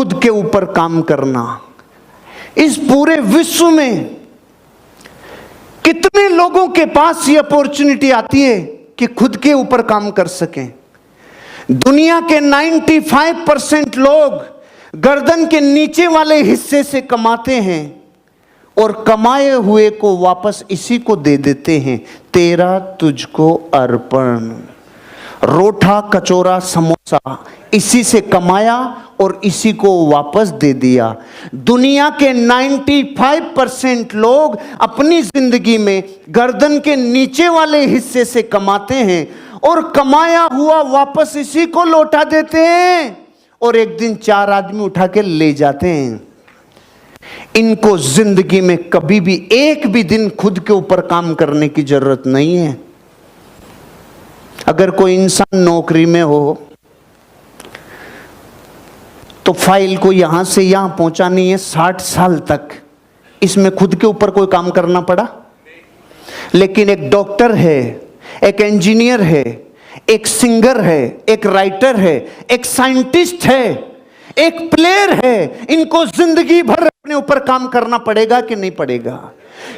खुद के ऊपर काम करना। इस पूरे विश्व में कितने लोगों के पास ये अपॉर्चुनिटी आती है कि खुद के ऊपर काम कर सकें? दुनिया के 95% लोग गर्दन के नीचे वाले हिस्से से कमाते हैं और कमाए हुए को वापस इसी को दे देते हैं। तेरा तुझको अर्पण। रोटा कचौरा समोसा इसी से कमाया और इसी को वापस दे दिया। दुनिया के 95% लोग अपनी जिंदगी में गर्दन के नीचे वाले हिस्से से कमाते हैं और कमाया हुआ वापस इसी को लौटा देते हैं और एक दिन 4 आदमी उठा के ले जाते हैं। इनको जिंदगी में कभी भी एक भी दिन खुद के ऊपर काम करने की जरूरत नहीं है। अगर कोई इंसान नौकरी में हो तो फाइल को यहां से यहां पहुंचानी है 60 साल तक, इसमें खुद के ऊपर कोई काम करना पड़ा? लेकिन एक डॉक्टर है, एक इंजीनियर है, एक सिंगर है, एक राइटर है, एक साइंटिस्ट है, एक प्लेयर है, इनको जिंदगी भर अपने ऊपर काम करना पड़ेगा कि नहीं पड़ेगा?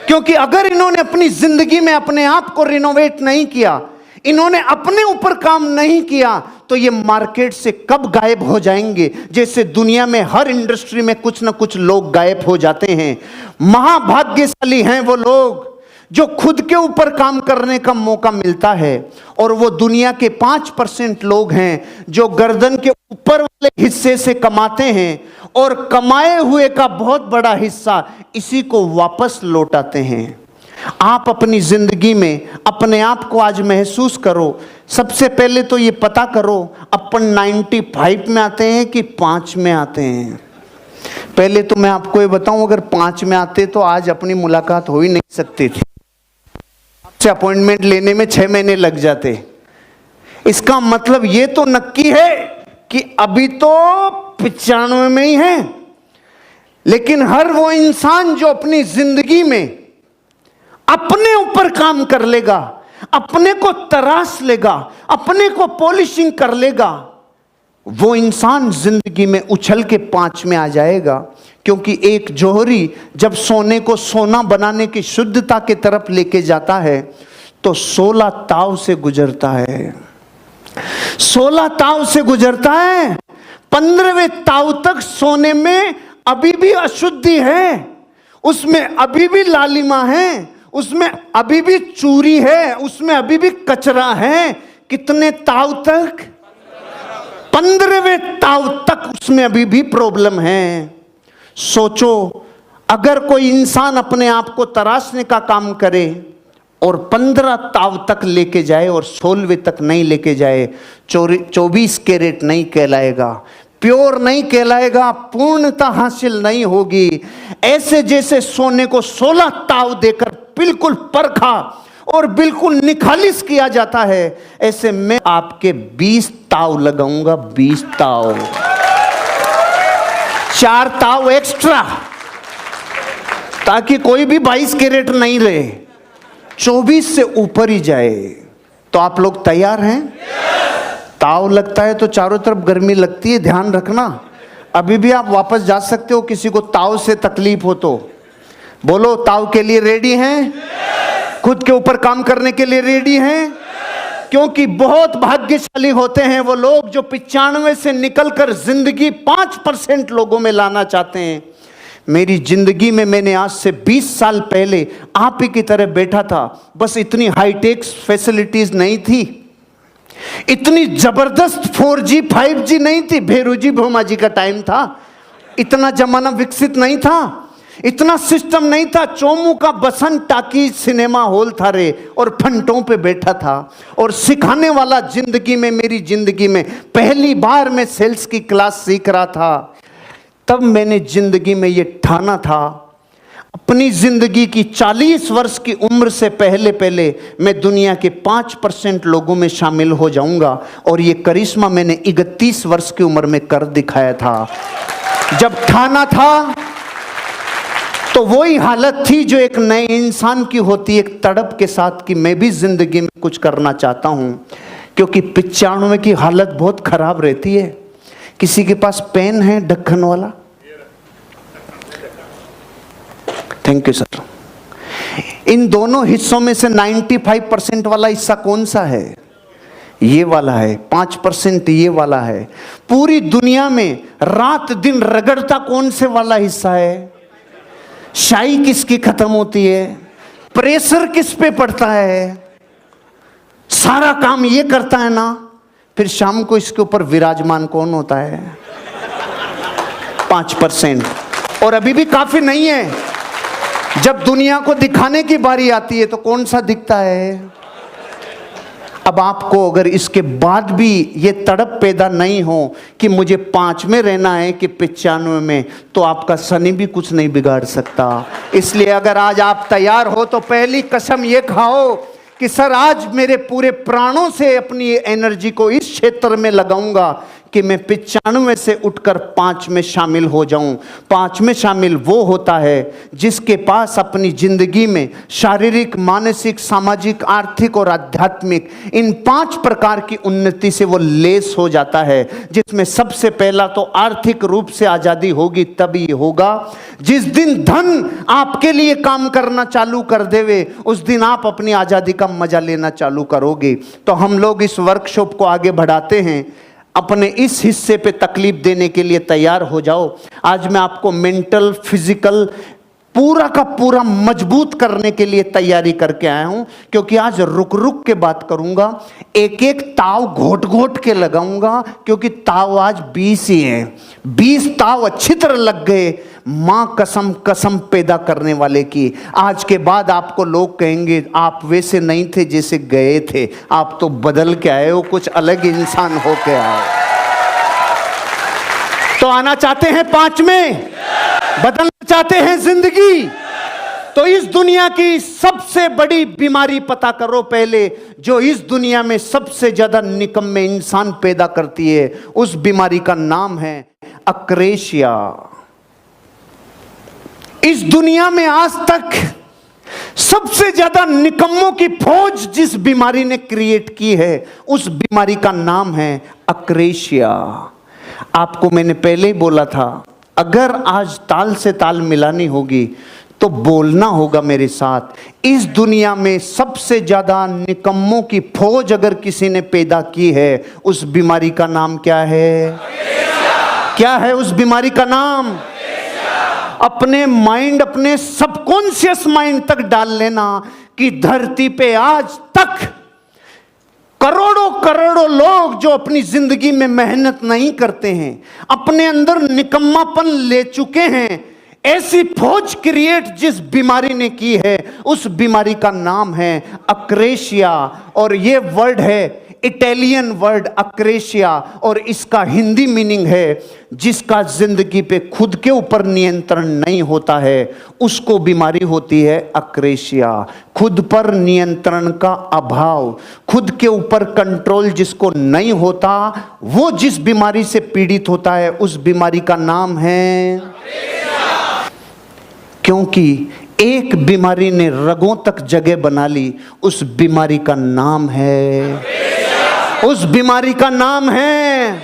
क्योंकि अगर इन्होंने अपनी जिंदगी में अपने आप को रिनोवेट नहीं किया, इन्होंने अपने ऊपर काम नहीं किया, तो ये मार्केट से कब गायब हो जाएंगे? जैसे दुनिया में हर इंडस्ट्री में कुछ ना कुछ लोग गायब हो जाते हैं। महाभाग्यशाली हैं वो लोग जो खुद के ऊपर काम करने का मौका मिलता है, और वो दुनिया के 5% लोग हैं जो गर्दन के ऊपर वाले हिस्से से कमाते हैं और कमाए हुए का बहुत बड़ा हिस्सा इसी को वापस लौटाते हैं। आप अपनी जिंदगी में अपने आप को आज महसूस करो। सबसे पहले तो ये पता करो अपन 95 में आते हैं कि 5 में आते हैं। पहले तो मैं आपको ये बताऊं, अगर 5 में आते तो आज अपनी मुलाकात हो ही नहीं सकती थी। आपसे अपॉइंटमेंट लेने में 6 महीने लग जाते। इसका मतलब ये तो नक्की है कि अभी तो 95 में ही है। लेकिन हर वो इंसान जो अपनी जिंदगी में अपने ऊपर काम कर लेगा, अपने को तराश लेगा, अपने को पॉलिशिंग कर लेगा, वो इंसान जिंदगी में उछल के 5 में आ जाएगा। क्योंकि एक जौहरी जब सोने को सोना बनाने की शुद्धता की तरफ लेके जाता है तो 16 ताव से गुजरता है। 16 ताव से गुजरता है। 15वें ताव तक सोने में अभी भी अशुद्धि है, उसमें अभी भी लालिमा है, उसमें अभी भी चूरी है, उसमें अभी भी कचरा है। कितने ताव तक? 15वें ताव तक उसमें अभी भी प्रॉब्लम है। सोचो, अगर कोई इंसान अपने आप को तराशने का काम करे और 15 ताव तक लेके जाए और 16वें तक नहीं लेके जाए, 24 कैरेट नहीं कहलाएगा, प्योर नहीं कहलाएगा, पूर्णता हासिल नहीं होगी। ऐसे जैसे सोने को 16 ताव देकर बिल्कुल परखा और बिल्कुल निखालिस किया जाता है, ऐसे मैं आपके 20 ताव लगाऊंगा। 20 ताव, 4 ताव एक्स्ट्रा, ताकि कोई भी 22 कैरेट नहीं रहे, 24 से ऊपर ही जाए। तो आप लोग तैयार हैं? ताव लगता है तो चारों तरफ गर्मी लगती है, ध्यान रखना। अभी भी आप वापस जा सकते हो, किसी को ताव से तकलीफ हो तो। बोलो, ताव के लिए रेडी हैं? खुद के ऊपर काम करने के लिए रेडी हैं? क्योंकि बहुत भाग्यशाली होते हैं वो लोग जो 95 से निकलकर जिंदगी 5% लोगों में लाना चाहते हैं। मेरी जिंदगी में मैंने आज से 20 साल पहले आप ही की तरह बैठा था, बस इतनी हाईटेक फैसिलिटीज नहीं थी, इतनी जबरदस्त 4G 5G नहीं थी, भेरूजी भोमा जी का टाइम था, इतना जमाना विकसित नहीं था, इतना सिस्टम नहीं था। चोमू का बसंत टाकी सिनेमा हॉल था रे, और फंटों पे बैठा था और सिखाने वाला जिंदगी में, मेरी जिंदगी में पहली बार मैं सेल्स की क्लास सीख रहा था। तब मैंने जिंदगी में ये ठाना था, अपनी जिंदगी की 40 वर्ष की उम्र से पहले मैं दुनिया के 5% लोगों में शामिल हो जाऊंगा। और ये करिश्मा मैंने 31 वर्ष की उम्र में कर दिखाया था। जब ठाना था तो वही हालत थी जो एक नए इंसान की होती है, एक तड़प के साथ कि मैं भी जिंदगी में कुछ करना चाहता हूं। क्योंकि 95 की हालत बहुत खराब रहती है। किसी के पास पेन है ढक्कन वाला? Thank you sir. इन दोनों हिस्सों में से 95% वाला हिस्सा कौन सा है? ये वाला है। 5% ये वाला है। पूरी दुनिया में रात दिन रगड़ता कौन से वाला हिस्सा है? शाई किसकी खत्म होती है? प्रेशर किस पे पड़ता है? सारा काम ये करता है ना, फिर शाम को इसके ऊपर विराजमान कौन होता है? 5%। और अभी भी काफी नहीं है। जब दुनिया को दिखाने की बारी आती है तो कौन सा दिखता है? अब आपको अगर इसके बाद भी ये तड़प पैदा नहीं हो कि मुझे 5 में रहना है कि 95 में, तो आपका शनि भी कुछ नहीं बिगाड़ सकता। इसलिए अगर आज आप तैयार हो तो पहली कसम ये खाओ कि सर आज मेरे पूरे प्राणों से अपनी एनर्जी को इस क्षेत्र में लगाऊंगा कि मैं 95 से उठकर 5 में शामिल हो जाऊं। 5 में शामिल वो होता है जिसके पास अपनी जिंदगी में शारीरिक, मानसिक, सामाजिक, आर्थिक और आध्यात्मिक इन 5 प्रकार की उन्नति से वो लेस हो जाता है। जिसमें सबसे पहला तो आर्थिक रूप से आज़ादी होगी, तभी होगा जिस दिन धन आपके लिए काम करना चालू कर देवे, उस दिन आप अपनी आज़ादी का मजा लेना चालू करोगे। तो हम लोग इस वर्कशॉप को आगे बढ़ाते हैं। अपने इस हिस्से पे तकलीफ देने के लिए तैयार हो जाओ। आज मैं आपको मेंटल, फिजिकल पूरा का पूरा मजबूत करने के लिए तैयारी करके आया हूं, क्योंकि आज रुक रुक के बात करूंगा, एक एक ताव घोट घोट के लगाऊंगा, क्योंकि ताव आज 20 ही हैं। 20 ताव अच्छी तरह लग गए, मां कसम कसम पैदा करने वाले की। आज के बाद आपको लोग कहेंगे आप वैसे नहीं थे जैसे गए थे, आप तो बदल के आए हो, कुछ अलग इंसान हो के आए। तो आना चाहते हैं 5 में, बदलना चाहते हैं जिंदगी, तो इस दुनिया की सबसे बड़ी बीमारी पता करो पहले, जो इस दुनिया में सबसे ज्यादा निकम्मे इंसान पैदा करती है। उस बीमारी का नाम है अक्रेशिया। इस दुनिया में आज तक सबसे ज्यादा निकम्मों की फौज जिस बीमारी ने क्रिएट की है, उस बीमारी का नाम है अक्रेशिया। आपको मैंने पहले ही बोला था, अगर आज ताल से ताल मिलानी होगी तो बोलना होगा मेरे साथ। इस दुनिया में सबसे ज्यादा निकम्मों की फौज अगर किसी ने पैदा की है, उस बीमारी का नाम क्या है? क्या है उस बीमारी का नाम? अपने माइंड, अपने सबकॉन्शियस माइंड तक डाल लेना कि धरती पे आज तक करोड़ों करोड़ों लोग जो अपनी जिंदगी में मेहनत नहीं करते हैं, अपने अंदर निकम्मापन ले चुके हैं, ऐसी फौज क्रिएट जिस बीमारी ने की है, उस बीमारी का नाम है अक्रेशिया। और ये वर्ड है इटालियन वर्ड अक्रेशिया, और इसका हिंदी मीनिंग है जिसका जिंदगी पे खुद के ऊपर नियंत्रण नहीं होता है, उसको बीमारी होती है अक्रेशिया। खुद पर नियंत्रण का अभाव, खुद के ऊपर कंट्रोल जिसको नहीं होता, वो जिस बीमारी से पीड़ित होता है, उस बीमारी का नाम है अक्रेशिया। क्योंकि एक बीमारी ने रगों तक जगह बना ली, उस बीमारी का नाम है, उस बीमारी का नाम है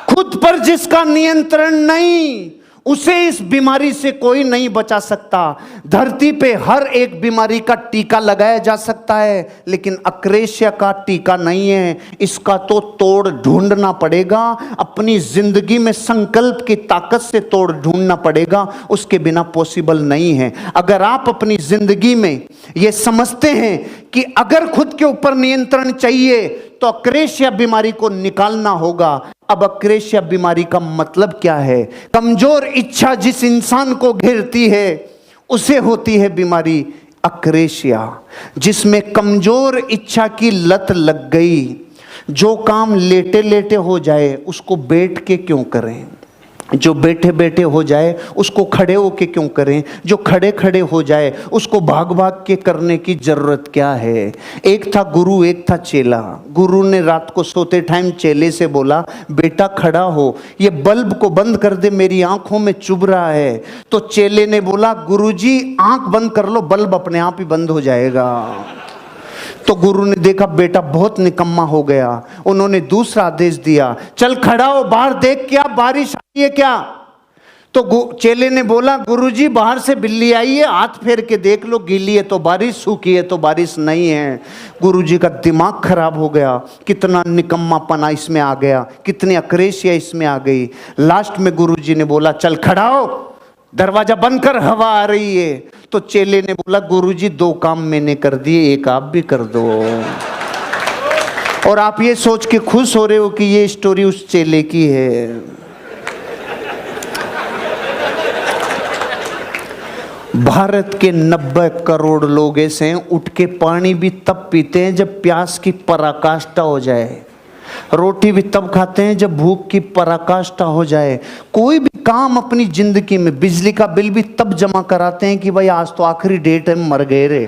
खुद पर जिसका नियंत्रण नहीं, उसे इस बीमारी से कोई नहीं बचा सकता। धरती पे हर एक बीमारी का टीका लगाया जा सकता है, लेकिन अक्रेशिया का टीका नहीं है। इसका तो तोड़ ढूंढना पड़ेगा, अपनी जिंदगी में संकल्प की ताकत से तोड़ ढूंढना पड़ेगा, उसके बिना पॉसिबल नहीं है। अगर आप अपनी जिंदगी में ये समझते हैं कि अगर खुद के ऊपर नियंत्रण चाहिए तो अक्रेशिया बीमारी को निकालना होगा। अब अक्रेशिया बीमारी का मतलब क्या है? कमजोर इच्छा जिस इंसान को घेरती है, उसे होती है बीमारी अक्रेशिया। जिसमें कमजोर इच्छा की लत लग गई, जो काम लेटे लेटे हो जाए उसको बैठ के क्यों करें, जो बैठे बैठे हो जाए उसको खड़े होके क्यों करें, जो खड़े खड़े हो जाए उसको भाग भाग के करने की जरूरत क्या है। एक था गुरु, एक था चेला। गुरु ने रात को सोते टाइम चेले से बोला, बेटा खड़ा हो, ये बल्ब को बंद कर दे, मेरी आंखों में चुभ रहा है। तो चेले ने बोला, गुरुजी आंख बंद कर लो, बल्ब अपने आप ही बंद हो जाएगा। तो गुरु ने देखा बेटा बहुत निकम्मा हो गया, उन्होंने दूसरा आदेश दिया, चल खड़ा हो, बाहर देख क्या बारिश आई है क्या। तो चेले ने बोला गुरुजी बाहर से बिल्ली आई है, हाथ फेर के देख लो, गीली है तो बारिश, सूखी है तो बारिश नहीं है। गुरुजी का दिमाग खराब हो गया, कितना निकम्मापना इसमें आ गया, कितनी अक्रेशिया इसमें आ गई। लास्ट में गुरुजी ने बोला चल खड़ा हो, दरवाजा बंद कर, हवा आ रही है। तो चेले ने बोला गुरुजी 2 काम मैंने कर दिए, एक आप भी कर दो। और आप ये सोच के खुश हो रहे हो कि ये स्टोरी उस चेले की है। भारत के 90 करोड़ लोग ऐसे हैं, उठ के पानी भी तब पीते हैं जब प्यास की पराकाष्ठा हो जाए, रोटी भी तब खाते हैं जब भूख की पराकाष्ठा हो जाए, कोई भी काम अपनी जिंदगी में, बिजली का बिल भी तब जमा कराते हैं कि भाई आज तो आखिरी डेट है, मर गए रे।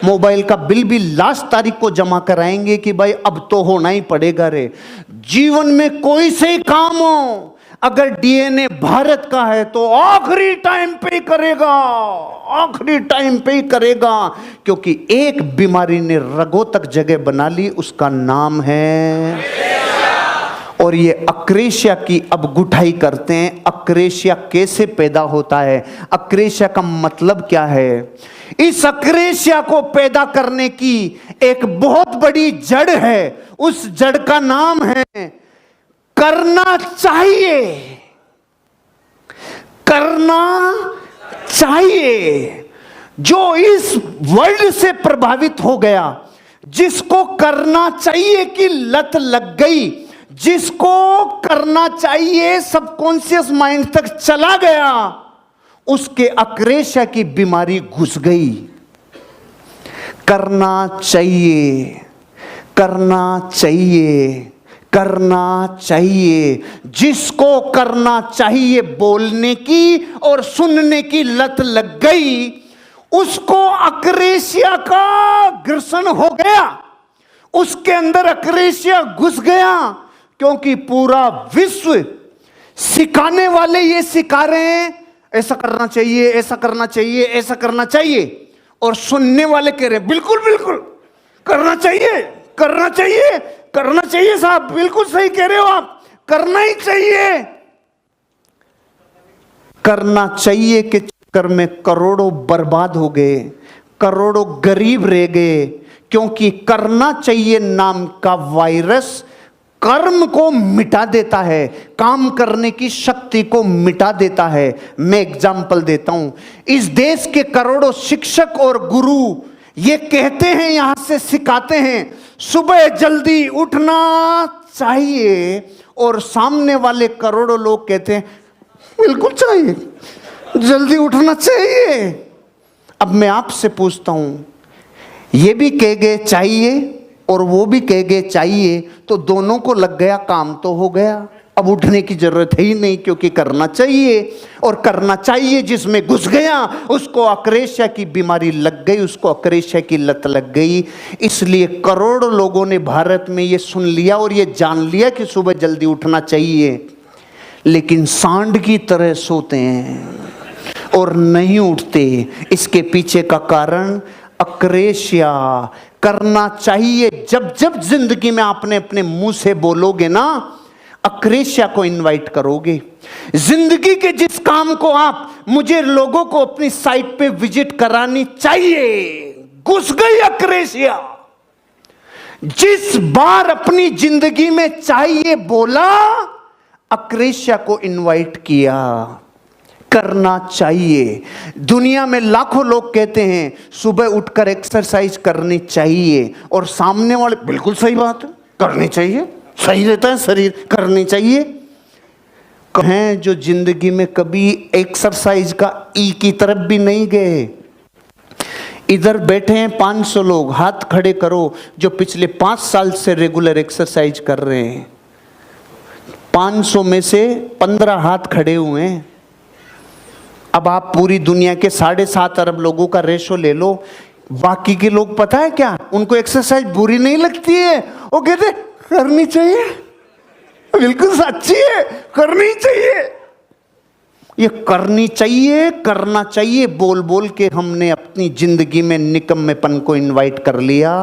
मोबाइल का बिल भी लास्ट तारीख को जमा कराएंगे कि भाई अब तो होना ही पड़ेगा रे। जीवन में कोई से ही काम हो, अगर डीएनए भारत का है तो आखिरी टाइम पे ही करेगा, आखिरी टाइम पे ही करेगा, क्योंकि एक बीमारी ने रगों तक जगह बना ली, उसका नाम है। और ये अक्रेशिया की अब गुठाई करते हैं। अक्रेशिया कैसे पैदा होता है, अक्रेशिया का मतलब क्या है। इस अक्रेशिया को पैदा करने की एक बहुत बड़ी जड़ है, उस जड़ का नाम है करना चाहिए। करना चाहिए। जो इस वर्ड से प्रभावित हो गया, जिसको करना चाहिए की लत लग गई, जिसको करना चाहिए सबकॉन्शियस माइंड तक चला गया, उसके अक्रेशिया की बीमारी घुस गई। करना चाहिए, करना चाहिए, करना चाहिए। जिसको करना चाहिए बोलने की और सुनने की लत लग गई, उसको अक्रेशिया का ग्रसन हो गया, उसके अंदर अक्रेशिया घुस गया। क्योंकि पूरा विश्व सिखाने वाले ये सिखा रहे हैं ऐसा करना चाहिए, ऐसा करना चाहिए, ऐसा करना चाहिए, और सुनने वाले कह रहे हैं बिल्कुल बिल्कुल करना चाहिए, करना चाहिए, करना चाहिए साहब, बिल्कुल सही कह रहे हो आप, करना ही चाहिए। करना चाहिए के चक्कर में करोड़ों बर्बाद हो गए, करोड़ों गरीब रह गए, क्योंकि करना चाहिए नाम का वायरस कर्म को मिटा देता है, काम करने की शक्ति को मिटा देता है। मैं एग्जाम्पल देता हूं, इस देश के करोड़ों शिक्षक और गुरु ये कहते हैं, यहां से सिखाते हैं सुबह जल्दी उठना चाहिए, और सामने वाले करोड़ों लोग कहते हैं बिल्कुल चाहिए, जल्दी उठना चाहिए। अब मैं आपसे पूछता हूं, ये भी कह गए चाहिए और वो भी कह गए चाहिए, तो दोनों को लग गया काम तो हो गया, अब उठने की जरूरत है ही नहीं, क्योंकि करना चाहिए। और करना चाहिए जिसमें घुस गया, उसको अक्रेशिया की बीमारी लग गई, उसको अक्रेशिया की लत लग गई। इसलिए करोड़ों लोगों ने भारत में ये सुन लिया और ये जान लिया कि सुबह जल्दी उठना चाहिए, लेकिन सांड की तरह सोते हैं और नहीं उठते। इसके पीछे का कारण अक्रेशिया। करना चाहिए जब जब जिंदगी में आपने अपने मुंह से बोलोगे ना, अक्रेशिया को इनवाइट करोगे। जिंदगी के जिस काम को आप, मुझे लोगों को अपनी साइट पे विजिट करानी चाहिए, घुस गई अक्रेशिया। जिस बार अपनी जिंदगी में चाहिए बोला, अक्रेशिया को इनवाइट किया। करना चाहिए। दुनिया में लाखों लोग कहते हैं सुबह उठकर एक्सरसाइज करनी चाहिए, और सामने वाले बिल्कुल सही बात है, करनी चाहिए, सही रहता है शरीर, करनी चाहिए। हैं जो जिंदगी में कभी एक्सरसाइज का ई की तरफ भी नहीं गए। इधर बैठे हैं 500 लोग, हाथ खड़े करो जो पिछले 5 साल से रेगुलर एक्सरसाइज कर रहे हैं। 500 में से 15 हाथ खड़े हुए हैं। अब आप पूरी दुनिया के 7.5 अरब लोगों का रेशो ले लो, बाकी के लोग पता है क्या, उनको एक्सरसाइज बुरी नहीं लगती है, वो कहते करनी चाहिए, बिल्कुल सच्ची है, करनी चाहिए। ये करनी चाहिए, करना चाहिए बोल बोल के हमने अपनी जिंदगी में निकम्मेपन को इनवाइट कर लिया।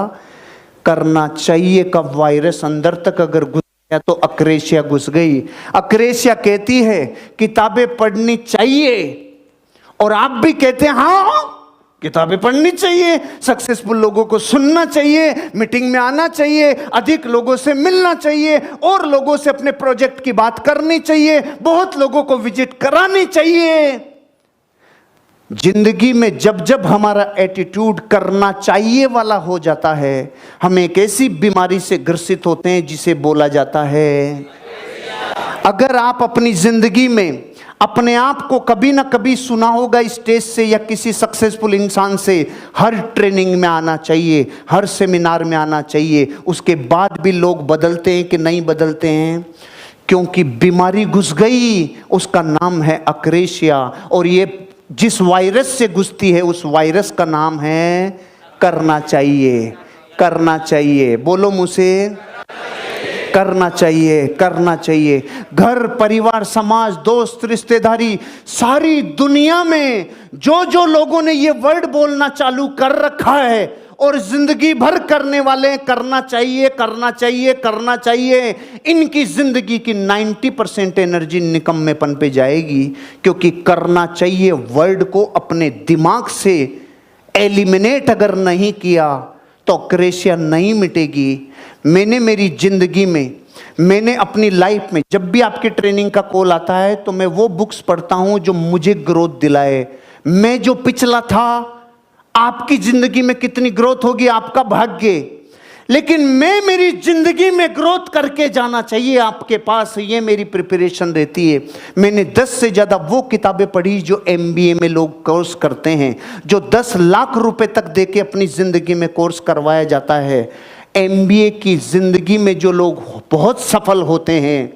करना चाहिए का वायरस अंदर तक अगर घुस गया तो अक्रेशिया घुस गई। अक्रेशिया कहती है किताबें पढ़नी चाहिए, और आप भी कहते हैं हाँ किताबें पढ़नी चाहिए, सक्सेसफुल लोगों को सुनना चाहिए, मीटिंग में आना चाहिए, अधिक लोगों से मिलना चाहिए, और लोगों से अपने प्रोजेक्ट की बात करनी चाहिए, बहुत लोगों को विजिट करानी चाहिए। जिंदगी में जब जब हमारा एटीट्यूड करना चाहिए वाला हो जाता है, हम एक ऐसी बीमारी से ग्रसित होते हैं जिसे बोला जाता है। अगर आप अपनी जिंदगी में अपने आप को कभी ना कभी सुना होगा स्टेज से या किसी सक्सेसफुल इंसान से, हर ट्रेनिंग में आना चाहिए, हर सेमिनार में आना चाहिए, उसके बाद भी लोग बदलते हैं कि नहीं बदलते हैं? क्योंकि बीमारी घुस गई, उसका नाम है अक्रेशिया, और ये जिस वायरस से घुसती है उस वायरस का नाम है करना चाहिए। करना चाहिए, बोलो मुझसे, करना चाहिए, करना चाहिए। घर, परिवार, समाज, दोस्त, रिश्तेदारी, सारी दुनिया में जो जो लोगों ने ये वर्ड बोलना चालू कर रखा है और जिंदगी भर करने वाले, करना चाहिए, करना चाहिए, करना चाहिए, इनकी जिंदगी की 90% एनर्जी निकम्मेपन पे जाएगी। क्योंकि करना चाहिए वर्ड को अपने दिमाग से एलिमिनेट अगर नहीं किया तो क्रेशिया नहीं मिटेगी। मैंने मेरी जिंदगी में, मैंने अपनी लाइफ में, जब भी आपकी ट्रेनिंग का कॉल आता है तो मैं वो बुक्स पढ़ता हूं जो मुझे ग्रोथ दिलाए। मैं जो पिछला था, आपकी जिंदगी में कितनी ग्रोथ होगी आपका भाग्य, लेकिन मैं मेरी जिंदगी में ग्रोथ करके जाना चाहिए आपके पास, ये मेरी प्रिपरेशन रहती है। मैंने 10 से ज़्यादा वो किताबें पढ़ी जो MBA में लोग कोर्स करते हैं, जो 10 लाख रुपए तक दे के अपनी ज़िंदगी में कोर्स करवाया जाता है। MBA की ज़िंदगी में जो लोग बहुत सफल होते हैं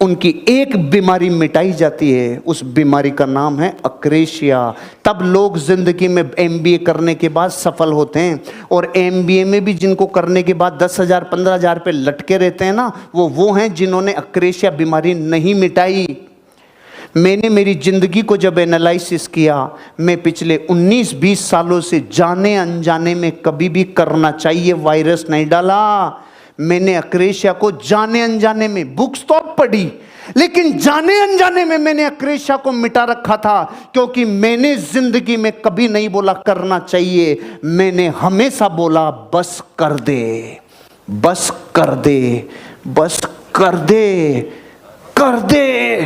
उनकी एक बीमारी मिटाई जाती है, उस बीमारी का नाम है अक्रेशिया। तब लोग जिंदगी में MBA करने के बाद सफल होते हैं। और MBA में भी जिनको करने के बाद 10,000 15,000 पे लटके रहते हैं ना, वो हैं जिन्होंने अक्रेशिया बीमारी नहीं मिटाई। मैंने मेरी ज़िंदगी को जब एनालिसिस किया, मैं पिछले 19-20 सालों से जाने अनजाने में कभी भी करना चाहिए वायरस नहीं डाला। मैंने अक्रेशिया को जाने अनजाने में, बुक्स तो अब पढ़ी, लेकिन जाने अनजाने में मैंने अक्रेशिया को मिटा रखा था। क्योंकि मैंने जिंदगी में कभी नहीं बोला करना चाहिए, मैंने हमेशा बोला बस कर दे, बस कर दे, बस कर दे, कर दे,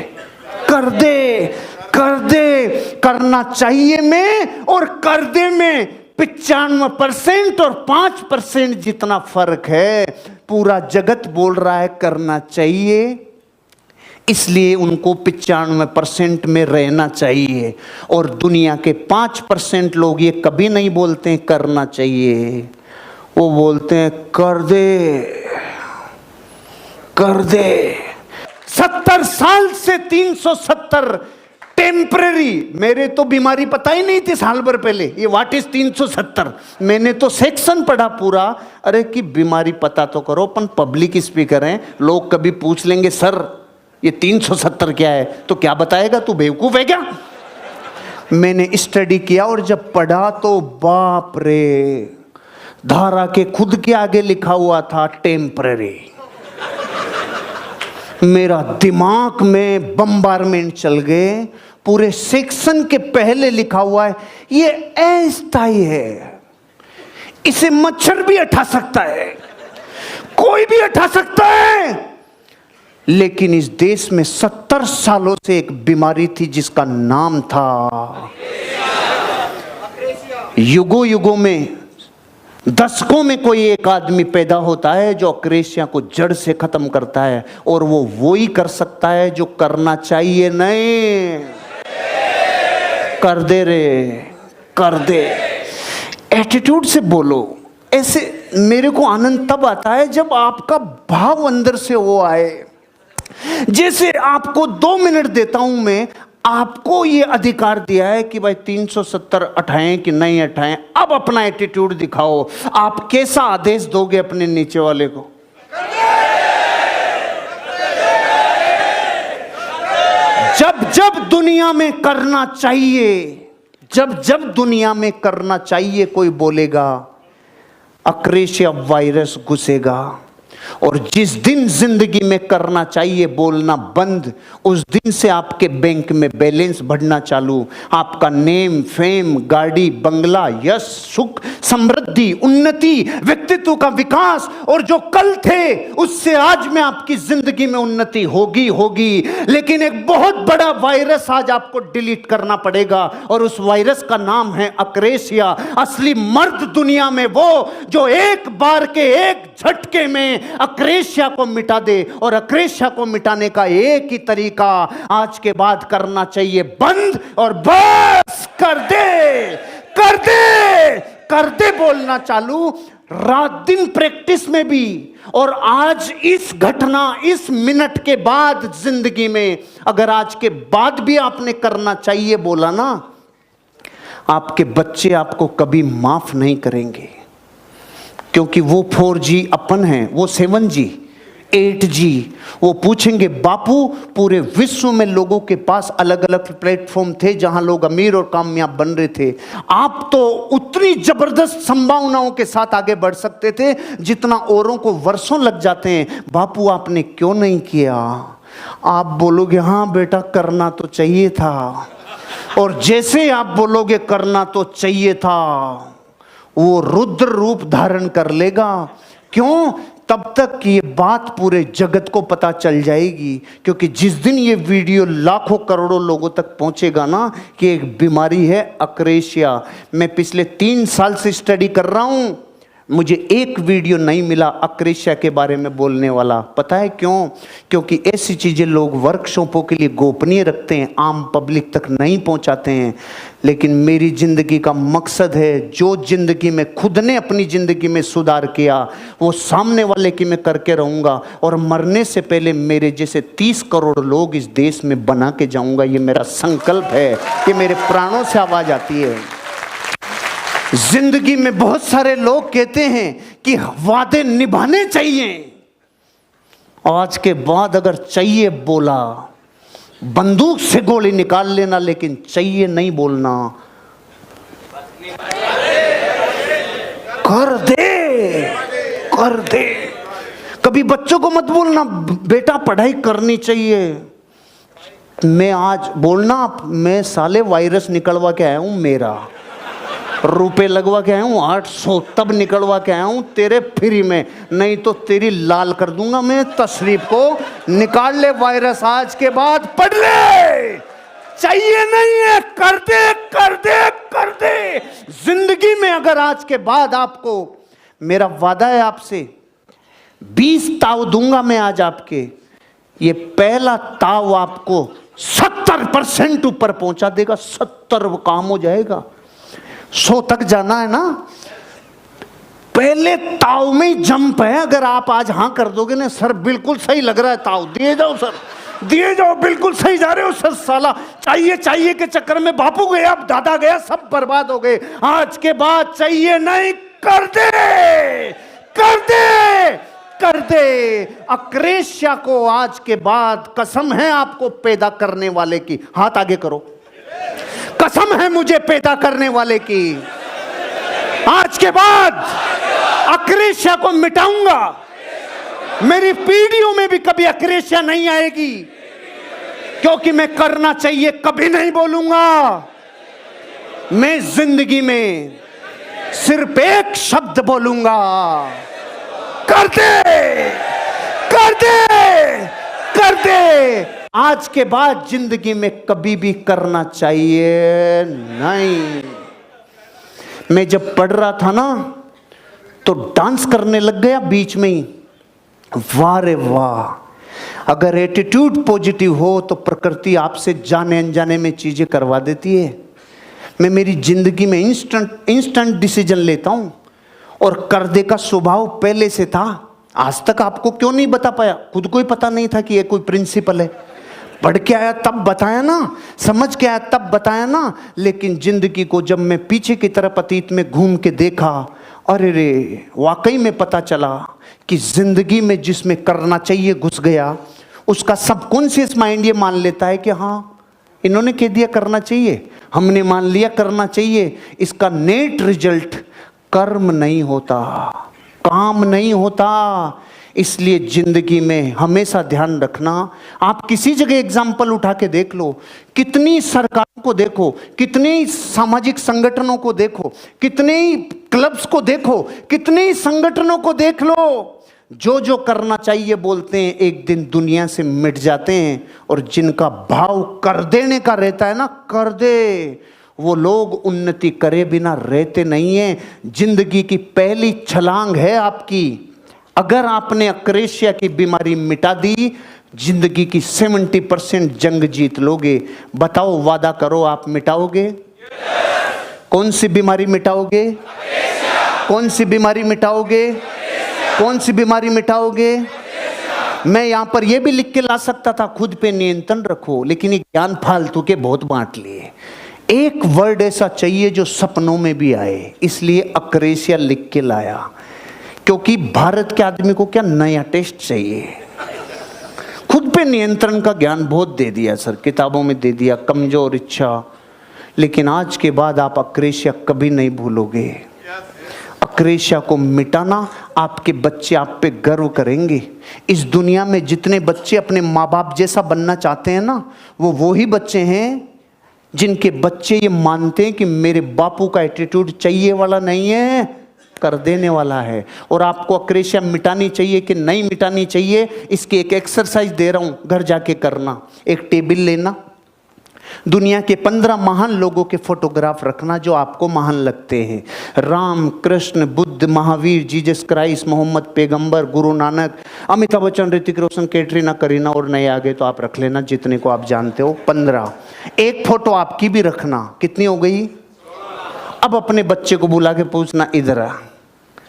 कर दे, कर दे। करना चाहिए में और कर दे में 95% और 5% जितना फर्क है। पूरा जगत बोल रहा है करना चाहिए, इसलिए उनको 95% में रहना चाहिए, और दुनिया के 5% लोग ये कभी नहीं बोलते हैं करना चाहिए, वो बोलते हैं कर दे, कर दे। 70 साल से 370 टेम्परेरी, मेरे तो बीमारी पता ही नहीं थी साल भर पहले, ये व्हाट इज 370। मैंने तो सेक्शन पढ़ा पूरा, अरे कि बीमारी पता तो करो, अपन पब्लिक स्पीकर हैं, लोग कभी पूछ लेंगे सर ये 370 क्या है, तो क्या बताएगा, तू बेवकूफ है क्या? मैंने स्टडी किया और जब पढ़ा तो बाप रे, धारा के खुद के आगे लिखा हुआ था टेम्परेरी। मेरा दिमाग में बम्बारमेंट चल गए। पूरे सेक्शन के पहले लिखा हुआ है ये अस्थायी है, इसे मच्छर भी हटा सकता है, कोई भी हटा सकता है। लेकिन इस देश में 70 सालों से एक बीमारी थी जिसका नाम था, युगों युगों में, दशकों में कोई एक आदमी पैदा होता है जो अक्रेशिया को जड़ से खत्म करता है, और वो ही कर सकता है जो करना चाहिए नहीं। कर दे रे, कर दे। एटीट्यूड से बोलो। ऐसे मेरे को आनंद तब आता है जब आपका भाव अंदर से वो आए। जैसे आपको 2 मिनट देता हूं मैं, आपको ये अधिकार दिया है कि भाई 370 उठाएं कि नहीं उठाएं, अब अपना एटीट्यूड दिखाओ। आप कैसा आदेश दोगे अपने नीचे वाले को? जब जब दुनिया में करना चाहिए, जब जब दुनिया में करना चाहिए कोई बोलेगा, अक्रेशिया वायरस घुसेगा। और जिस दिन जिंदगी में करना चाहिए बोलना बंद, उस दिन से आपके बैंक में बैलेंस बढ़ना चालू, आपका नेम फेम, गाड़ी बंगला, यश सुख समृद्धि उन्नति, व्यक्तित्व का विकास, और जो कल थे उससे आज में आपकी जिंदगी में उन्नति होगी। लेकिन एक बहुत बड़ा वायरस आज आपको डिलीट करना पड़ेगा, और उस वायरस का नाम है अक्रेशिया। असली मर्द दुनिया में वो जो एक बार के एक झटके में अक्रेशिया को मिटा दे। और अक्रेशिया को मिटाने का एक ही तरीका आज के बाद करना चाहिए बंद, और बस कर दे बोलना चालू, रात दिन प्रैक्टिस में भी। और आज इस घटना, इस मिनट के बाद जिंदगी में अगर आज के बाद भी आपने करना चाहिए बोला ना, आपके बच्चे आपको कभी माफ नहीं करेंगे, क्योंकि वो 4G अपन है, वो 7G 8G। वो पूछेंगे बापू पूरे विश्व में लोगों के पास अलग अलग प्लेटफॉर्म थे जहां लोग अमीर और कामयाब बन रहे थे, आप तो उतनी जबरदस्त संभावनाओं के साथ आगे बढ़ सकते थे जितना औरों को वर्षों लग जाते हैं, बापू आपने क्यों नहीं किया? आप बोलोगे हाँ बेटा करना तो चाहिए था, और जैसे आप बोलोगे करना तो चाहिए था, वो रुद्र रूप धारण कर लेगा। क्यों? तब तक ये बात पूरे जगत को पता चल जाएगी, क्योंकि जिस दिन ये वीडियो लाखों करोड़ों लोगों तक पहुंचेगा ना कि एक बीमारी है अक्रेशिया। मैं पिछले 3 साल से स्टडी कर रहा हूं, मुझे एक वीडियो नहीं मिला अक्रेशिया के बारे में बोलने वाला। पता है क्यों? क्योंकि ऐसी चीज़ें लोग वर्कशॉपों के लिए गोपनीय रखते हैं, आम पब्लिक तक नहीं पहुंचाते हैं। लेकिन मेरी ज़िंदगी का मकसद है, जो ज़िंदगी में खुद ने अपनी ज़िंदगी में सुधार किया वो सामने वाले की मैं करके रहूँगा, और मरने से पहले मेरे जैसे 30 करोड़ लोग इस देश में बना के जाऊँगा। ये मेरा संकल्प है, ये मेरे प्राणों से आवाज़ आती है। जिंदगी में बहुत सारे लोग कहते हैं कि वादे निभाने चाहिए, आज के बाद अगर चाहिए बोला बंदूक से गोली निकाल लेना, लेकिन चाहिए नहीं बोलना। कर दे। कभी बच्चों को मत बोलना बेटा पढ़ाई करनी चाहिए। मैं आज बोलना, मैं साले वायरस निकलवा के आया हूं, मेरा रुपए लगवा के आया हूँ 800, तब निकलवा के आया हूँ तेरे फ्री में, नहीं तो तेरी लाल कर दूंगा मैं तशरीफ को। निकाल ले वायरस, आज के बाद पढ़ ले, चाहिए नहीं है कर दे। जिंदगी में अगर आज के बाद आपको, मेरा वादा है आपसे, 20 ताव दूंगा मैं आज आपके, ये पहला ताव आपको 70% ऊपर पहुंचा देगा। 70 काम हो जाएगा, 100 तक जाना है ना, पहले ताव में ही जंप है। अगर आप आज हाँ कर दोगे ना, सर बिल्कुल सही लग रहा है, ताव दिए जाओ सर, दिए जाओ, बिल्कुल सही जा रहे हो सर। साला चाहिए के चक्कर में बापू गया, अब दादा गया, सब बर्बाद हो गए। आज के बाद चाहिए नहीं, कर दे। अक्रेशिया को आज के बाद कसम है आपको पैदा करने वाले की, हाथ आगे करो, कसम है मुझे पैदा करने वाले की, आज के बाद अक्रेशिया को मिटाऊंगा। मेरी पीढ़ियों में भी कभी अक्रेशिया नहीं आएगी, क्योंकि मैं करना चाहिए कभी नहीं बोलूंगा। मैं जिंदगी में सिर्फ एक शब्द बोलूंगा, कर दे। आज के बाद जिंदगी में कभी भी करना चाहिए नहीं। मैं जब पढ़ रहा था ना तो डांस करने लग गया बीच में ही। वाह रे वाह, अगर एटीट्यूड पॉजिटिव हो तो प्रकृति आपसे जाने अनजाने में चीजें करवा देती है। मैं मेरी जिंदगी में इंस्टेंट डिसीजन लेता हूं, और कर दे का स्वभाव पहले से था। आज तक आपको क्यों नहीं बता पाया? खुद को ही पता नहीं था कि ये कोई प्रिंसिपल है। पढ़ के आया तब बताया ना, समझ के आया तब बताया ना। लेकिन जिंदगी को जब मैं पीछे की तरफ अतीत में घूम के देखा, अरे रे, वाकई में पता चला कि जिंदगी में जिसमें करना चाहिए घुस गया, उसका सबकॉन्शियस माइंड ये मान लेता है कि हाँ इन्होंने कह दिया करना चाहिए, हमने मान लिया करना चाहिए। इसका नेट रिजल्ट कर्म नहीं होता, काम नहीं होता। इसलिए जिंदगी में हमेशा ध्यान रखना। आप किसी जगह एग्जाम्पल उठा के देख लो, कितनी सरकारों को देखो, कितने सामाजिक संगठनों को देखो, कितने क्लब्स को देखो, कितने संगठनों को देख लो, जो जो करना चाहिए बोलते हैं, एक दिन दुनिया से मिट जाते हैं। और जिनका भाव कर देने का रहता है ना, कर दे, वो लोग उन्नति करे बिना रहते नहीं हैं। जिंदगी की पहली छलांग है आपकी। अगर आपने अक्रेशिया की बीमारी मिटा दी, जिंदगी की 70% जंग जीत लोगे। बताओ, वादा करो, आप मिटाओगे? कौन सी बीमारी मिटाओगे? कौन सी बीमारी मिटाओगे? कौन सी बीमारी मिटाओगे? मैं यहां पर यह भी लिख के ला सकता था, खुद पे नियंत्रण रखो, लेकिन ये ज्ञान फालतू के बहुत बांट लिए। एक वर्ड ऐसा चाहिए जो सपनों में भी आए, इसलिए अक्रेशिया लिख के लाया। क्योंकि भारत के आदमी को क्या नया टेस्ट चाहिए। खुद पे नियंत्रण का ज्ञान बहुत दे दिया सर, किताबों में दे दिया, कमजोर इच्छा। लेकिन आज के बाद आप अक्रेशिया कभी नहीं भूलोगे। अक्रेशिया को मिटाना, आपके बच्चे आप पे गर्व करेंगे। इस दुनिया में जितने बच्चे अपने माँ बाप जैसा बनना चाहते हैं ना, वो ही बच्चे हैं जिनके बच्चे ये मानते हैं कि मेरे बापू का एटीट्यूड चाहिए वाला नहीं है, कर देने वाला है। और आपको अक्रेशिया मिटानी चाहिए कि नहीं मिटानी चाहिए, इसकी एक एक्सरसाइज दे रहा हूं, घर जाके करना। एक टेबल लेना, दुनिया के 15 महान लोगों के फोटोग्राफ रखना जो आपको महान लगते हैं। राम, कृष्ण, बुद्ध, महावीर, जीसस क्राइस्ट, मोहम्मद पैगंबर, गुरु नानक, अमिताभ बच्चन, ऋतिक रोशन, कैटरीना, करीना और नए आगे तो आप रख लेना जितने को आप जानते हो, 15। एक फोटो आपकी भी रखना। कितनी हो गई? अब अपने बच्चे को बुला के पूछना, इधर आ,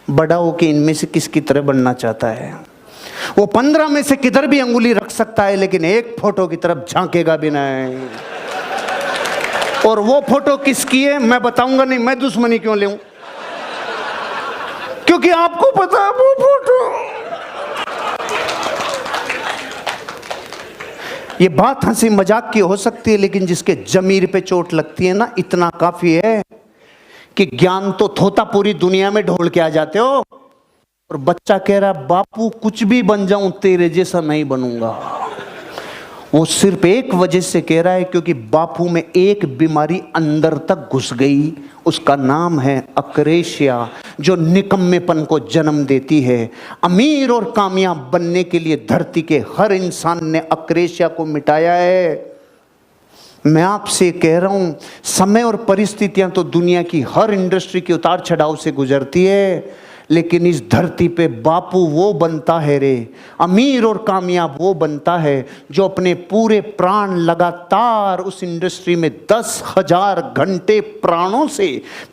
बड़ा हो के इनमें से किसकी तरह बनना चाहता है। वो 15 में से किधर भी अंगुली रख सकता है, लेकिन एक फोटो की तरफ झांकेगा भी नहीं। और वो फोटो किसकी है मैं बताऊंगा नहीं, मैं दुश्मनी क्यों लेऊं, क्योंकि आपको पता है वो फोटो। ये बात हंसी मजाक की हो सकती है, लेकिन जिसके जमीर पे चोट लगती है ना, इतना काफी है कि ज्ञान तो थोता पूरी दुनिया में ढोल के आ जाते हो, और बच्चा कह रहा बापू कुछ भी बन जाऊं तेरे जैसा नहीं बनूंगा। वो सिर्फ एक वजह से कह रहा है, क्योंकि बापू में एक बीमारी अंदर तक घुस गई, उसका नाम है अक्रेशिया, जो निकम्मेपन को जन्म देती है। अमीर और कामयाब बनने के लिए धरती के हर इंसान ने अक्रेशिया को मिटाया है। मैं आपसे कह रहा हूं, समय और परिस्थितियां तो दुनिया की हर इंडस्ट्री के उतार चढ़ाव से गुजरती है, लेकिन इस धरती पे बापू वो बनता है रे, अमीर और कामयाब वो बनता है जो अपने पूरे प्राण लगातार उस इंडस्ट्री में 10,000 घंटे प्राणों से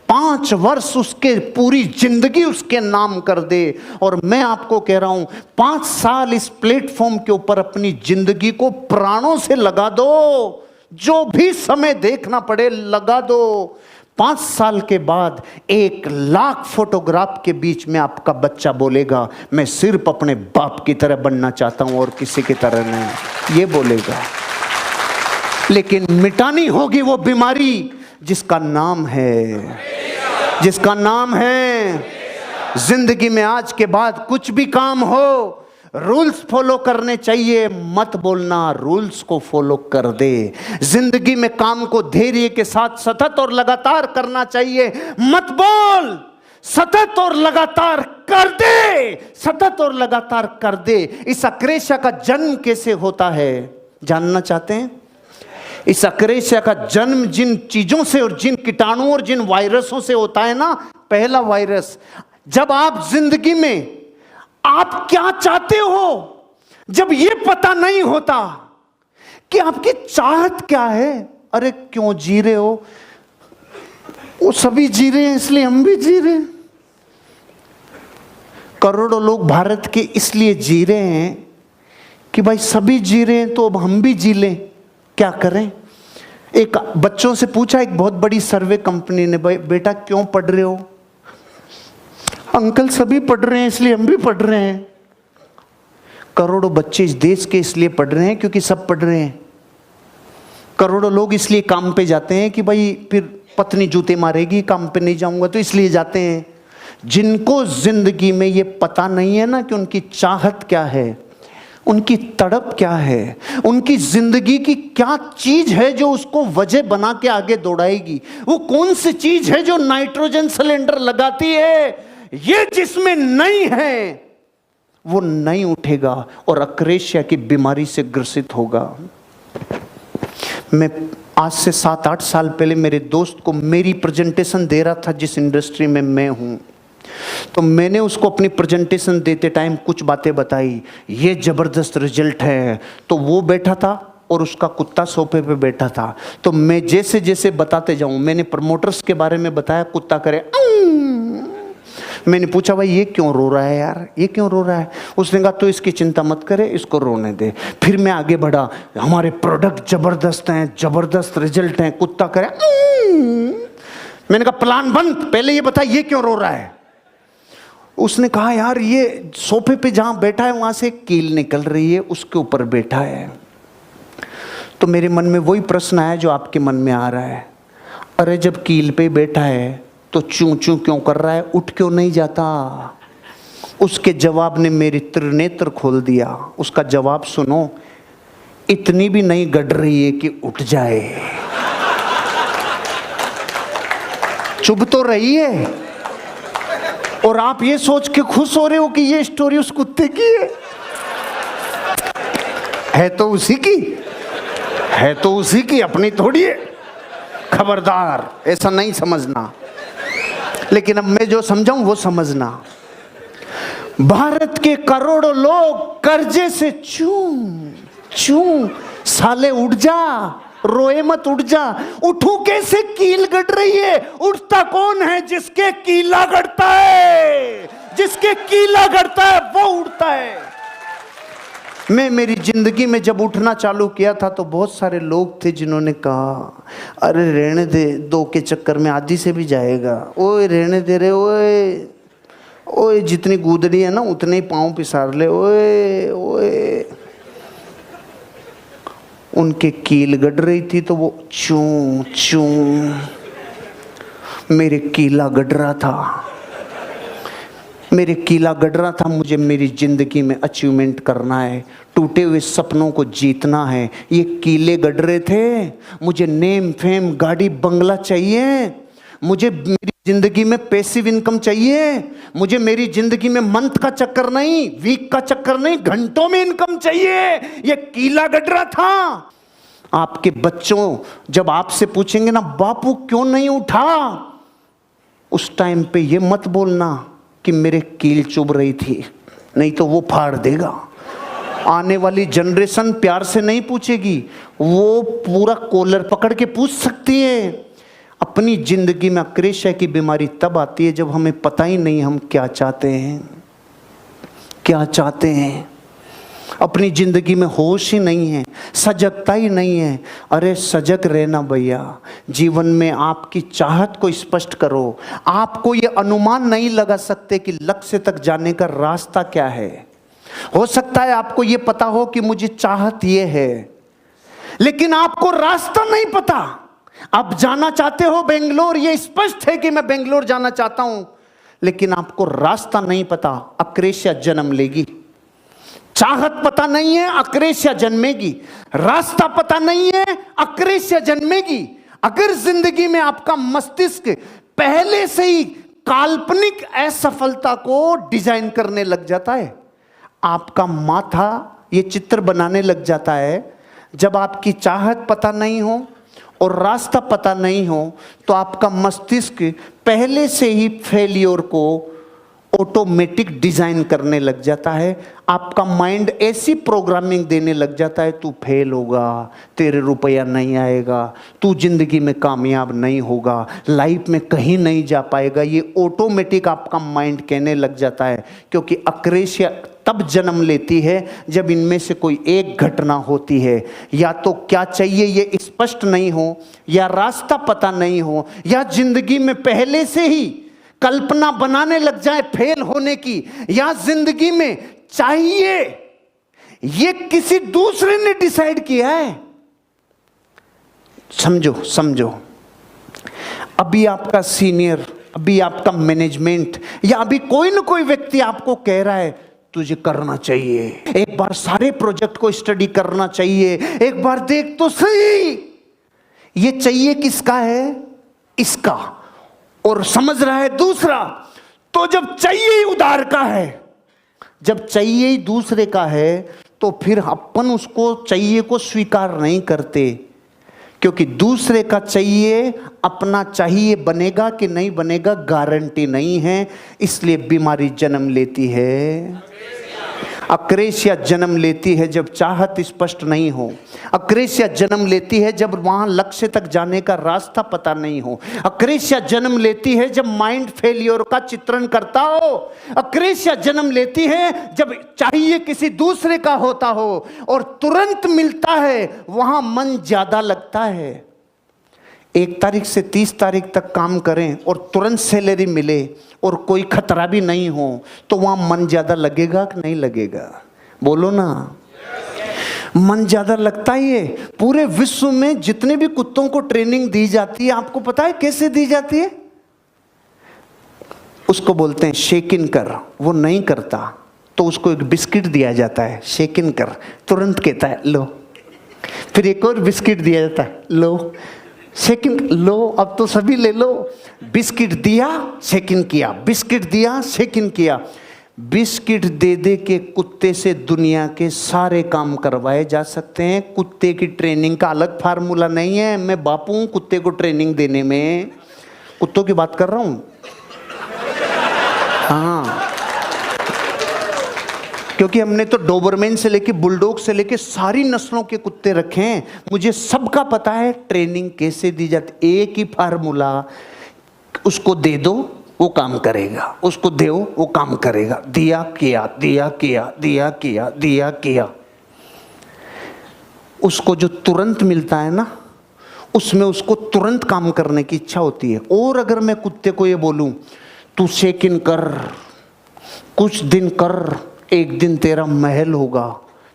5 वर्ष उसके पूरी जिंदगी उसके नाम कर दे। और मैं आपको कह रहा हूं, 5 साल इस प्लेटफॉर्म के ऊपर अपनी जिंदगी को प्राणों से लगा दो, जो भी समय देखना पड़े लगा दो। 5 साल के बाद 1,00,000 फोटोग्राफ के बीच में आपका बच्चा बोलेगा, मैं सिर्फ अपने बाप की तरह बनना चाहता हूं और किसी की तरह नहीं, ये बोलेगा। लेकिन मिटानी होगी वो बीमारी जिसका नाम है, जिसका नाम है जिंदगी में आज के बाद कुछ भी काम हो, रूल्स फॉलो करने चाहिए, मत बोलना रूल्स को फॉलो कर दे। जिंदगी में काम को धैर्य के साथ सतत और लगातार करना चाहिए, मत बोल, सतत और लगातार कर दे, सतत और लगातार कर दे। इस अक्रेशिया का जन्म कैसे होता है जानना चाहते हैं? इस अक्रेशिया का जन्म जिन चीजों से और जिन कीटाणुओं और जिन वायरसों से होता है ना, पहला वायरस, जब आप जिंदगी में आप क्या चाहते हो, जब ये पता नहीं होता कि आपकी चाहत क्या है, अरे क्यों जी रहे हो, वो सभी जी रहे हैं इसलिए हम भी जी रहे हैं। करोड़ों लोग भारत के इसलिए जी रहे हैं कि भाई सभी जी रहे हैं तो अब हम भी जी लें, क्या करें। एक बच्चों से पूछा एक बहुत बड़ी सर्वे कंपनी ने, भाई बेटा क्यों पढ़ रहे हो, अंकल सभी पढ़ रहे हैं इसलिए हम भी पढ़ रहे हैं। करोड़ों बच्चे इस देश के इसलिए पढ़ रहे हैं क्योंकि सब पढ़ रहे हैं। करोड़ों लोग इसलिए काम पे जाते हैं कि भाई फिर पत्नी जूते मारेगी, काम पे नहीं जाऊंगा, तो इसलिए जाते हैं। जिनको जिंदगी में ये पता नहीं है ना कि उनकी चाहत क्या है, उनकी तड़प क्या है, उनकी जिंदगी की क्या चीज है जो उसको वजह बना के आगे दौड़ाएगी, वो कौन सी चीज है जो नाइट्रोजन सिलेंडर लगाती है, ये जिसमें नहीं है वो नहीं उठेगा और अक्रेशिया की बीमारी से ग्रसित होगा। मैं आज से 7-8 साल पहले मेरे दोस्त को मेरी प्रेजेंटेशन दे रहा था जिस इंडस्ट्री में मैं हूं, तो मैंने उसको अपनी प्रेजेंटेशन देते टाइम कुछ बातें बताई, ये जबरदस्त रिजल्ट है। तो वो बैठा था और उसका कुत्ता सोफे पे बैठा था, तो मैं जैसे जैसे बताते जाऊं, मैंने प्रमोटर्स के बारे में बताया, कुत्ता करे मैंने पूछा भाई ये क्यों रो रहा है यार, ये क्यों रो रहा है? उसने कहा तो इसकी चिंता मत करे, इसको रोने दे। फिर मैं आगे बढ़ा, हमारे प्रोडक्ट जबरदस्त हैं, जबरदस्त रिजल्ट हैं, कुत्ता करे मैंने कहा प्लान बंद, पहले ये बता ये क्यों रो रहा है? उसने कहा यार ये सोफे पे जहां बैठा है वहां से कील निकल रही है, उसके ऊपर बैठा है। तो मेरे मन में वही प्रश्न आया जो आपके मन में आ रहा है, अरे जब कील पे बैठा है तो चूं चूं क्यों कर रहा है, उठ क्यों नहीं जाता? उसके जवाब ने मेरी त्रिनेत्र खोल दिया। उसका जवाब सुनो, इतनी भी नहीं गड़ रही है कि उठ जाए, चुभ तो रही है। और आप ये सोच के खुश हो रहे हो कि ये स्टोरी उस कुत्ते की है तो उसी की है, तो उसी की, अपनी थोड़ी है। खबरदार, ऐसा नहीं समझना। लेकिन अब मैं जो समझाऊं वो समझना। भारत के करोड़ों लोग कर्जे से चूं चूं, साले उठ जा, रोए मत, उठ जा। उठूं कैसे, कील गड़ रही है। उठता कौन है? जिसके कीला गड़ता है, जिसके कीला गड़ता है वो उठता है। मैं मेरी जिंदगी में जब उठना चालू किया था तो बहुत सारे लोग थे जिन्होंने कहा अरे रहने दे, 2 के चक्कर में आधी से भी जाएगा, ओए रहने दे रे, ओए ओए जितनी गूदड़ी है ना उतने ही पाँव पिसार ले, ओए ओए। उनके कील गड़ रही थी तो वो चूं चूं, मेरे कीला गड़ रहा था, मेरे कीला गड़ रहा था। मुझे मेरी जिंदगी में अचीवमेंट करना है, टूटे हुए सपनों को जीतना है। ये कीले गड़ रहे थे। मुझे नेम फेम गाड़ी बंगला चाहिए, मुझे मेरी जिंदगी में पैसिव इनकम चाहिए, मुझे मेरी जिंदगी में मंथ का चक्कर नहीं, वीक का चक्कर नहीं, घंटों में इनकम चाहिए। ये कीला गड़ रहा था। आपके बच्चों जब आपसे पूछेंगे ना बापू क्यों नहीं उठा, उस टाइम पे ये मत बोलना कि मेरे कील चुभ रही थी, नहीं तो वो फाड़ देगा। आने वाली जनरेशन प्यार से नहीं पूछेगी, वो पूरा कॉलर पकड़ के पूछ सकती है। अपनी जिंदगी में अक्रेशिया की बीमारी तब आती है जब हमें पता ही नहीं हम क्या चाहते हैं, क्या चाहते हैं। अपनी जिंदगी में होश ही नहीं है, सजगता ही नहीं है। अरे सजग रहना भैया, जीवन में आपकी चाहत को स्पष्ट करो। आपको ये अनुमान नहीं लगा सकते कि लक्ष्य तक जाने का रास्ता क्या है। हो सकता है आपको ये पता हो कि मुझे चाहत ये है, लेकिन आपको रास्ता नहीं पता। आप जाना चाहते हो बेंगलोर, ये स्पष्ट है कि मैं बेंगलोर जाना चाहता हूं, लेकिन आपको रास्ता नहीं पता। अक्रेशिया जन्म लेगी। चाहत पता नहीं है, अक्रेशिया जन्मेगी। रास्ता पता नहीं है, अक्रेशिया जन्मेगी। अगर जिंदगी में आपका मस्तिष्क पहले से ही काल्पनिक असफलता को डिजाइन करने लग जाता है, आपका माथा ये चित्र बनाने लग जाता है, जब आपकी चाहत पता नहीं हो और रास्ता पता नहीं हो तो आपका मस्तिष्क पहले से ही फेलियर को ऑटोमेटिक डिजाइन करने लग जाता है। आपका माइंड ऐसी प्रोग्रामिंग देने लग जाता है, तू फेल होगा, तेरे रुपया नहीं आएगा, तू जिंदगी में कामयाब नहीं होगा, लाइफ में कहीं नहीं जा पाएगा। ये ऑटोमेटिक आपका माइंड कहने लग जाता है, क्योंकि अक्रेशिया तब जन्म लेती है जब इनमें से कोई एक घटना होती है। या तो क्या चाहिए ये स्पष्ट नहीं हो, या रास्ता पता नहीं हो, या जिंदगी में पहले से ही कल्पना बनाने लग जाए फेल होने की, या जिंदगी में चाहिए ये किसी दूसरे ने डिसाइड किया है। समझो समझो, अभी आपका सीनियर अभी आपका मैनेजमेंट या अभी कोई न कोई व्यक्ति आपको कह रहा है तुझे करना चाहिए, एक बार सारे प्रोजेक्ट को स्टडी करना चाहिए, एक बार देख तो सही। ये चाहिए किसका है? इसका, और समझ रहा है दूसरा। तो जब चाहिए ही उधार का है, जब चाहिए ही दूसरे का है, तो फिर अपन उसको चाहिए को स्वीकार नहीं करते, क्योंकि दूसरे का चाहिए अपना चाहिए बनेगा कि नहीं बनेगा गारंटी नहीं है। इसलिए बीमारी जन्म लेती है, अक्रेशिया जन्म लेती है जब चाहत स्पष्ट नहीं हो, अक्रेशिया जन्म लेती है जब वहां लक्ष्य तक जाने का रास्ता पता नहीं हो, अक्रेशिया जन्म लेती है जब माइंड फेलियर का चित्रण करता हो, अक्रेशिया जन्म लेती है जब चाहिए किसी दूसरे का होता हो और तुरंत मिलता है, वहां मन ज्यादा लगता है। 1 तारीख से 30 तारीख तक काम करें और तुरंत सैलरी मिले और कोई खतरा भी नहीं हो, तो वहां मन ज्यादा लगेगा कि नहीं लगेगा? बोलो ना, मन ज्यादा लगता ही है। पूरे विश्व में जितने भी कुत्तों को ट्रेनिंग दी जाती है, आपको पता है कैसे दी जाती है? उसको बोलते हैं शेक इन कर, वो नहीं करता तो उसको एक बिस्किट दिया जाता है, शेक इन कर, तुरंत कहता है लो। फिर एक और बिस्किट दिया जाता है, लो सेकंड लो, अब तो सभी ले लो। बिस्किट दिया सेकंड किया, बिस्किट दिया सेकंड किया। बिस्किट दे दे के कुत्ते से दुनिया के सारे काम करवाए जा सकते हैं। कुत्ते की ट्रेनिंग का अलग फार्मूला नहीं है। मैं बापू हूं कुत्ते को ट्रेनिंग देने में, कुत्तों की बात कर रहा हूं। हाँ, क्योंकि हमने तो डोबरमैन से लेके बुलडॉग से लेके सारी नस्लों के कुत्ते रखे हैं, मुझे सबका पता है ट्रेनिंग कैसे दी जाती। एक ही फार्मूला, उसको दे दो वो काम करेगा, उसको दो वो काम करेगा। दिया किया, दिया किया, दिया किया, दिया किया। उसको जो तुरंत मिलता है ना, उसमें उसको तुरंत काम करने की इच्छा होती है। और अगर मैं कुत्ते को ये बोलूं तू शेक इन कर, कुछ दिन कर, एक दिन तेरा महल होगा,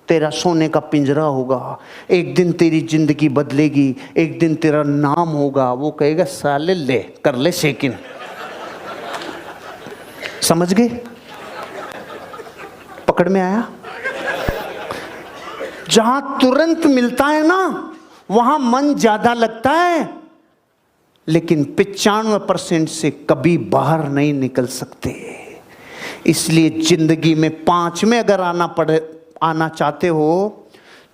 तेरा सोने का पिंजरा होगा, एक दिन तेरी जिंदगी बदलेगी, एक दिन तेरा नाम होगा, वो कहेगा साले ले कर ले शेक इन। समझ गए? पकड़ में आया? जहां तुरंत मिलता है ना, वहां मन ज्यादा लगता है, लेकिन 95% से कभी बाहर नहीं निकल सकते। इसलिए जिंदगी में 5 में अगर आना चाहते हो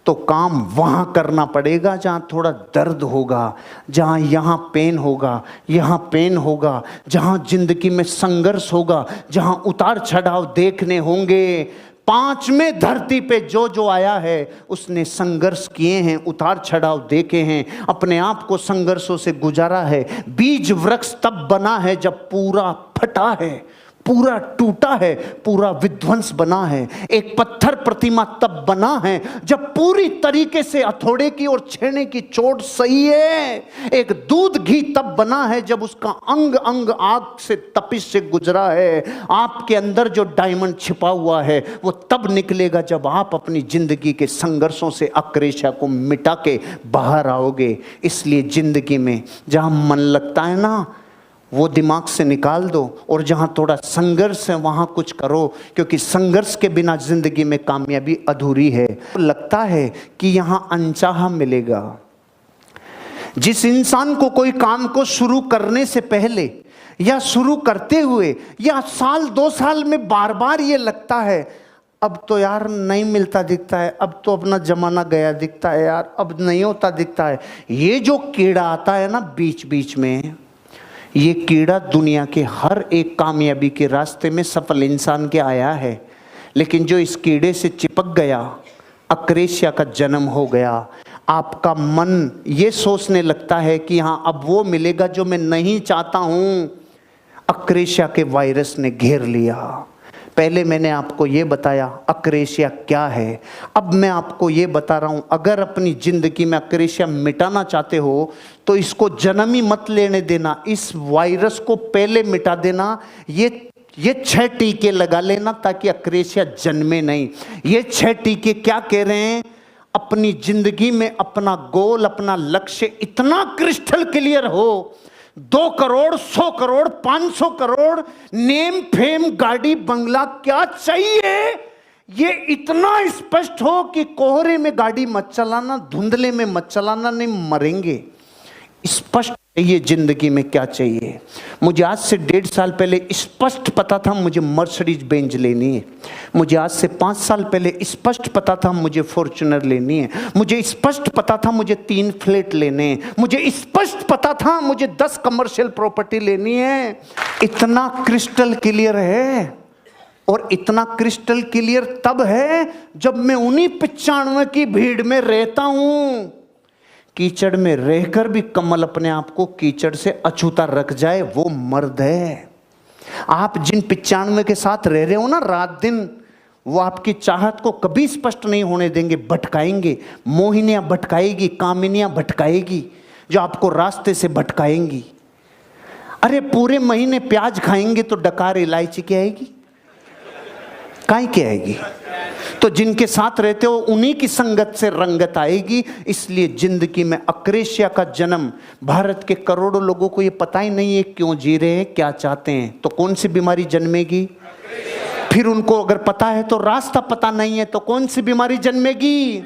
तो काम वहां करना पड़ेगा जहां थोड़ा दर्द होगा, जहां यहां पेन होगा, यहां पेन होगा, जहां जिंदगी में संघर्ष होगा, जहां उतार चढ़ाव देखने होंगे। 5 में धरती पे जो जो आया है उसने संघर्ष किए हैं, उतार चढ़ाव देखे हैं, अपने आप को संघर्षों से गुजारा है। बीज वृक्ष तब बना है जब पूरा फटा है, पूरा टूटा है, पूरा विध्वंस बना है। एक पत्थर प्रतिमा तब बना है जब पूरी तरीके से हथौड़े की और छेने की चोट सही है। एक दूध घी तब बना है जब उसका अंग अंग आग से तपिश से गुजरा है। आपके अंदर जो डायमंड छिपा हुआ है वो तब निकलेगा जब आप अपनी जिंदगी के संघर्षों से अक्रेशा को मिटा के बाहर आओगे। इसलिए जिंदगी में जहां मन लगता है ना, वो दिमाग से निकाल दो, और जहां थोड़ा संघर्ष है वहां कुछ करो, क्योंकि संघर्ष के बिना जिंदगी में कामयाबी अधूरी है। लगता है कि यहां अनचाहा मिलेगा। जिस इंसान को कोई काम को शुरू करने से पहले या शुरू करते हुए या 1-2 साल में बार बार ये लगता है अब तो यार नहीं मिलता दिखता है, अब तो अपना जमाना गया दिखता है यार, अब नहीं होता दिखता है, ये जो कीड़ा आता है ना बीच बीच में, ये कीड़ा दुनिया के हर एक कामयाबी के रास्ते में सफल इंसान के आया है। लेकिन जो इस कीड़े से चिपक गया, अक्रेशिया का जन्म हो गया। आपका मन ये सोचने लगता है कि हाँ अब वो मिलेगा जो मैं नहीं चाहता हूँ। अक्रेशिया के वायरस ने घेर लिया। पहले मैंने आपको ये बताया अक्रेशिया क्या है, अब मैं आपको ये बता रहा हूँ अगर अपनी ज़िंदगी में अक्रेशिया मिटाना चाहते हो तो इसको जन्म ही मत लेने देना, इस वायरस को पहले मिटा देना। ये 6 टीके लगा लेना ताकि अक्रेशिया जन्मे नहीं। ये 6 टीके क्या कह रहे हैं? अपनी ज़िंदगी में अपना गोल, अपना लक्ष्य इतना क्रिस्टल क्लियर हो 2 करोड़, 100 करोड़, 500 करोड़, नेम फेम, गाड़ी बंगला, क्या चाहिए? ये इतना स्पष्ट हो कि कोहरे में गाड़ी मत चलाना, धुंधले में मत चलाना, नहीं मरेंगे। स्पष्ट चाहिए जिंदगी में क्या चाहिए। मुझे आज से 1.5 साल पहले स्पष्ट पता था मुझे मर्सिडीज बेंज लेनी है। मुझे आज से 5 साल पहले स्पष्ट पता था मुझे फॉर्च्यूनर लेनी है। मुझे स्पष्ट पता था मुझे 3 फ्लैट लेने हैं। मुझे स्पष्ट पता था मुझे 10 कमर्शियल प्रॉपर्टी लेनी है। इतना क्रिस्टल क्लियर है। और इतना क्रिस्टल क्लियर तब है जब मैं उन्हीं 95 की भीड़ में रहता हूं। कीचड़ में रहकर भी कमल अपने आप को कीचड़ से अछूता रख जाए, वो मर्द है। आप जिन 95 के साथ रह रहे हो ना रात दिन, वो आपकी चाहत को कभी स्पष्ट नहीं होने देंगे, भटकाएंगे। मोहिनियां भटकाएगी, कामिनियां भटकाएगी, जो आपको रास्ते से भटकाएंगी। अरे पूरे महीने प्याज खाएंगे तो डकार इलायची क्या आएगी? काहे की आएगी? तो जिनके साथ रहते हो उन्हीं की संगत से रंगत आएगी। इसलिए जिंदगी में अक्रेशिया का जन्म, भारत के करोड़ों लोगों को ये पता ही नहीं है क्यों जी रहे हैं, क्या चाहते हैं। तो कौन सी बीमारी जन्मेगी? फिर उनको अगर पता है तो रास्ता पता नहीं है तो कौन सी बीमारी जन्मेगी?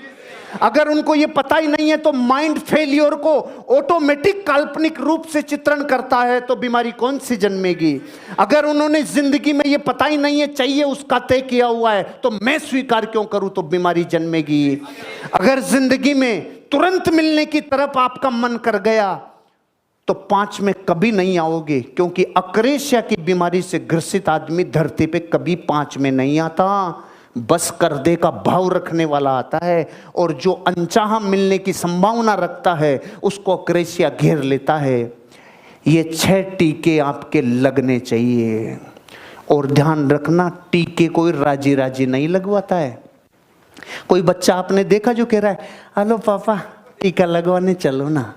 अगर उनको ये पता ही नहीं है तो माइंड फेलियर को ऑटोमेटिक काल्पनिक रूप से चित्रण करता है तो बीमारी कौन सी जन्मेगी? अगर उन्होंने जिंदगी में ये पता ही नहीं है, चाहिए उसका तय किया हुआ है, तो मैं स्वीकार क्यों करूं, तो बीमारी जन्मेगी। अगर जिंदगी में तुरंत मिलने की तरफ आपका मन कर गया तो 5 में कभी नहीं आओगे, क्योंकि अक्रेशिया की बीमारी से ग्रसित आदमी धरती पे कभी 5 में नहीं आता। बस कर दे का भाव रखने वाला आता है, और जो अनचाहा मिलने की संभावना रखता है उसको अक्रेशिया घेर लेता है। ये 6 टीके आपके लगने चाहिए। और ध्यान रखना, टीके कोई राजी राजी नहीं लगवाता है। कोई बच्चा आपने देखा जो कह रहा है हेलो पापा टीका लगवाने चलो ना?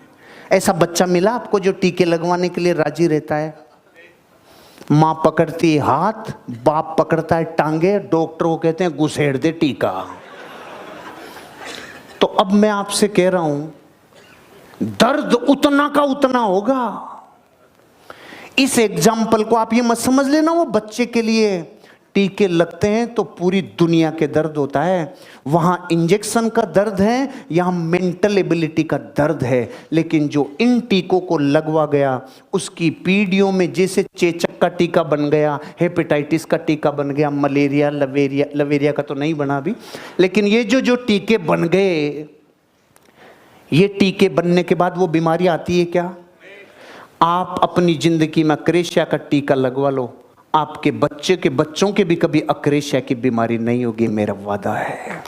ऐसा बच्चा मिला आपको जो टीके लगवाने के लिए राजी रहता है? माँ पकड़ती है हाथ, बाप पकड़ता है टांगे, डॉक्टर को कहते हैं घुसेड़ दे टीका। तो अब मैं आपसे कह रहा हूं, दर्द उतना का उतना होगा। इस एग्जाम्पल को आप ये मत समझ लेना वो बच्चे के लिए। टीके लगते हैं तो पूरी दुनिया के दर्द होता है। वहां इंजेक्शन का दर्द है, यहां मेंटल एबिलिटी का दर्द है। लेकिन जो इन टीकों को लगवा गया उसकी पीढ़ियों में जैसे चेचक का टीका बन गया, हेपेटाइटिस का टीका बन गया, मलेरिया, लवेरिया का तो नहीं बना अभी, लेकिन ये जो टीके बन गए, ये टीके बनने के बाद वो बीमारी आती है क्या? आप अपनी जिंदगी में अक्रेशिया का टीका लगवा लो, आपके बच्चे के बच्चों के भी कभी अक्रेशिया की बीमारी नहीं होगी, मेरा वादा है।